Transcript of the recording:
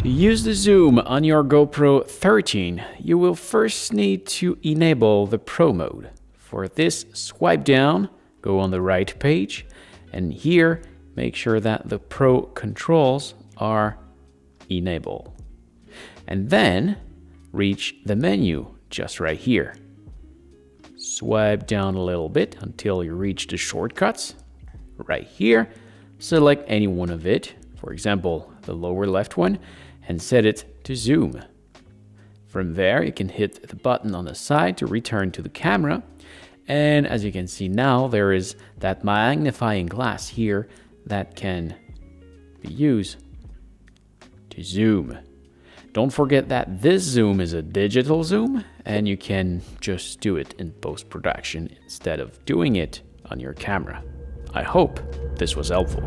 To use the zoom on your GoPro 13, you will first need to enable the Pro mode. For this, swipe down, go on the right page, and here make sure that the Pro controls are enabled. And then reach the menu just right here. Swipe down a little bit until you reach the shortcuts. Right here, select any one of it, for example, the lower left one, and set it to zoom. From there, you can hit the button on the side to return to the camera. And as you can see now, there is that magnifying glass here that can be used to zoom. Don't forget that this zoom is a digital zoom, and you can just do it in post-production instead of doing it on your camera. I hope this was helpful.